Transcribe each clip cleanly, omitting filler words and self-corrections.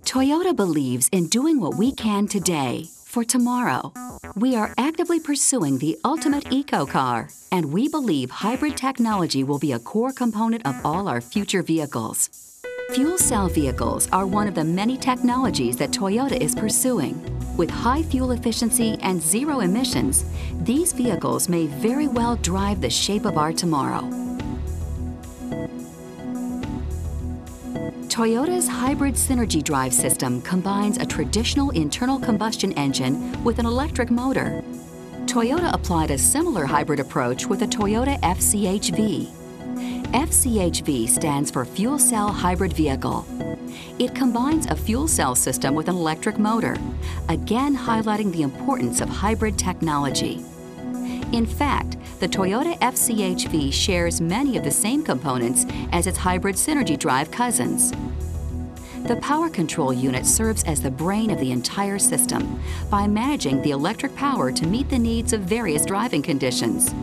Toyota believes in doing what we can today for tomorrow. We are actively pursuing the ultimate eco-car, and we believe hybrid technology will be a core component of all our future vehicles. Fuel cell vehicles are one of the many technologies that Toyota is pursuing. With high fuel efficiency and zero emissions, these vehicles may very well drive the shape of our tomorrow. Toyota's hybrid synergy drive system combines a traditional internal combustion engine with an electric motor. Toyota applied a similar hybrid approach with the Toyota FCHV. FCHV stands for Fuel Cell Hybrid Vehicle. It combines a fuel cell system with an electric motor, again highlighting the importance of hybrid technology. In fact, the Toyota FCHV shares many of the same components as its hybrid synergy drive cousins. The power control unit serves as the brain of the entire system by managing the electric power to meet the needs of various driving conditions.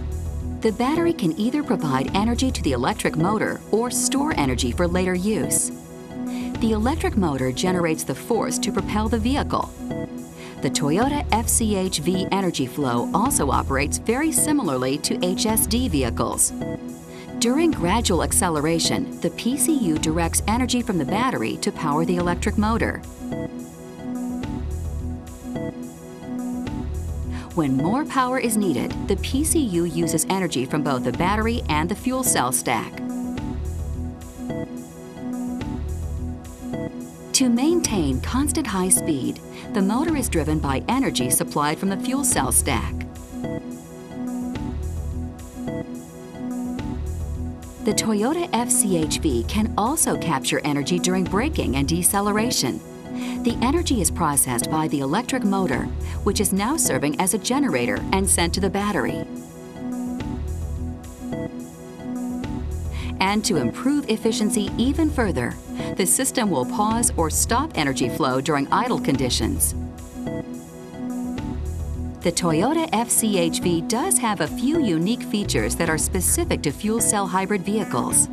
The battery can either provide energy to the electric motor or store energy for later use. The electric motor generates the force to propel the vehicle. The Toyota FCHV energy flow also operates very similarly to HSD vehicles. During gradual acceleration, the PCU directs energy from the battery to power the electric motor. When more power is needed, the PCU uses energy from both the battery and the fuel cell stack. To maintain constant high speed, the motor is driven by energy supplied from the fuel cell stack. The Toyota FCHV can also capture energy during braking and deceleration. The energy is processed by the electric motor, which is now serving as a generator and sent to the battery. And to improve efficiency even further, the system will pause or stop energy flow during idle conditions. The Toyota FCHV does have a few unique features that are specific to fuel cell hybrid vehicles.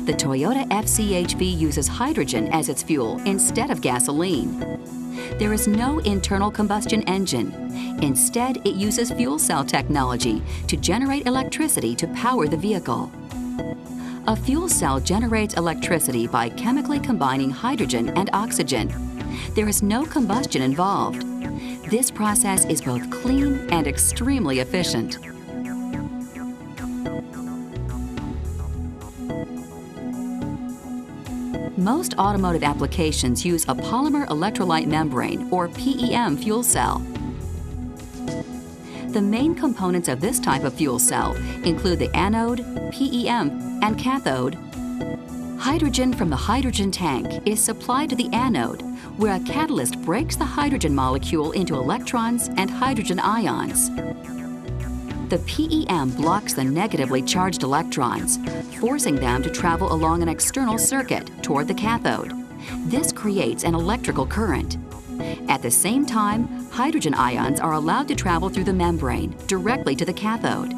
The Toyota FCHV uses hydrogen as its fuel instead of gasoline. There is no internal combustion engine. Instead, it uses fuel cell technology to generate electricity to power the vehicle. A fuel cell generates electricity by chemically combining hydrogen and oxygen. There is no combustion involved. This process is both clean and extremely efficient. Most automotive applications use a polymer electrolyte membrane, or PEM, fuel cell. The main components of this type of fuel cell include the anode, PEM, and cathode. Hydrogen from the hydrogen tank is supplied to the anode, where a catalyst breaks the hydrogen molecule into electrons and hydrogen ions. The PEM blocks the negatively charged electrons, forcing them to travel along an external circuit toward the cathode. This creates an electrical current. At the same time, hydrogen ions are allowed to travel through the membrane directly to the cathode.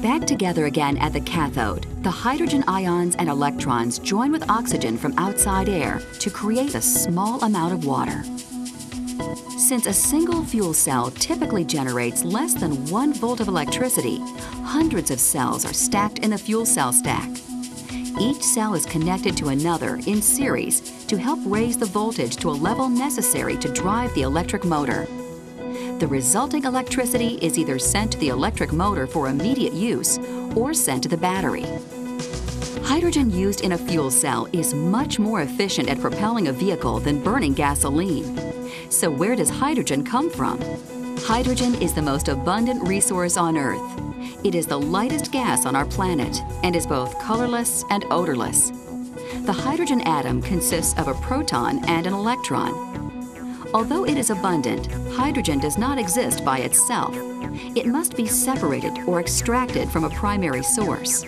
Back together again at the cathode, the hydrogen ions and electrons join with oxygen from outside air to create a small amount of water. Since a single fuel cell typically generates less than 1 volt of electricity, hundreds of cells are stacked in the fuel cell stack. Each cell is connected to another in series to help raise the voltage to a level necessary to drive the electric motor. The resulting electricity is either sent to the electric motor for immediate use or sent to the battery. Hydrogen used in a fuel cell is much more efficient at propelling a vehicle than burning gasoline. So where does hydrogen come from? Hydrogen is the most abundant resource on Earth. It is the lightest gas on our planet and is both colorless and odorless. The hydrogen atom consists of a proton and an electron. Although it is abundant, hydrogen does not exist by itself. It must be separated or extracted from a primary source.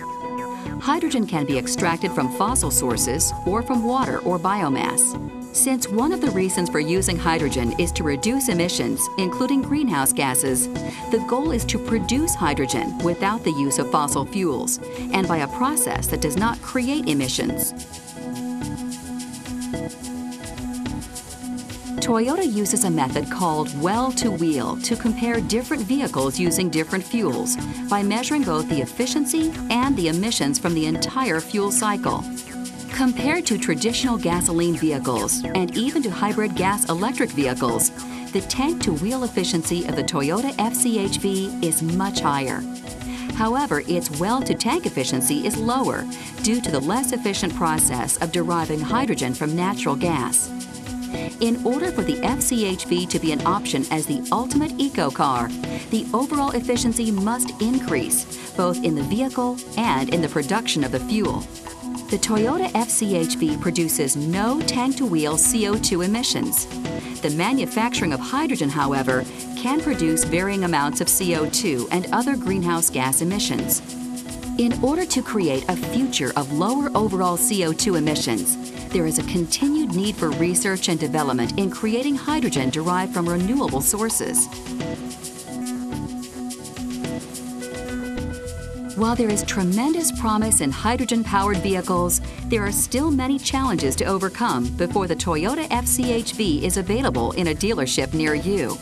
Hydrogen can be extracted from fossil sources or from water or biomass. Since one of the reasons for using hydrogen is to reduce emissions, including greenhouse gases, the goal is to produce hydrogen without the use of fossil fuels and by a process that does not create emissions. Toyota uses a method called well-to-wheel to compare different vehicles using different fuels by measuring both the efficiency and the emissions from the entire fuel cycle. Compared to traditional gasoline vehicles and even to hybrid gas-electric vehicles, the tank-to-wheel efficiency of the Toyota FCHV is much higher. However, its well-to-tank efficiency is lower due to the less efficient process of deriving hydrogen from natural gas. In order for the FCHV to be an option as the ultimate eco-car, the overall efficiency must increase, both in the vehicle and in the production of the fuel. The Toyota FCHV produces no tank-to-wheel CO2 emissions. The manufacturing of hydrogen, however, can produce varying amounts of CO2 and other greenhouse gas emissions. In order to create a future of lower overall CO2 emissions, there is a continued need for research and development in creating hydrogen derived from renewable sources. While there is tremendous promise in hydrogen-powered vehicles, there are still many challenges to overcome before the Toyota FCHV is available in a dealership near you.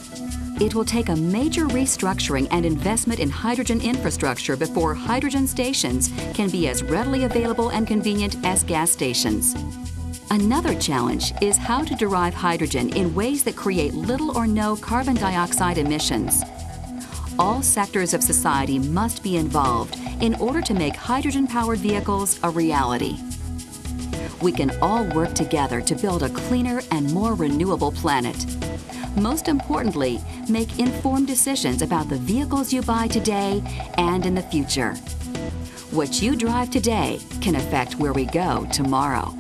It will take a major restructuring and investment in hydrogen infrastructure before hydrogen stations can be as readily available and convenient as gas stations. Another challenge is how to derive hydrogen in ways that create little or no carbon dioxide emissions. All sectors of society must be involved in order to make hydrogen-powered vehicles a reality. We can all work together to build a cleaner and more renewable planet. Most importantly, make informed decisions about the vehicles you buy today and in the future. What you drive today can affect where we go tomorrow.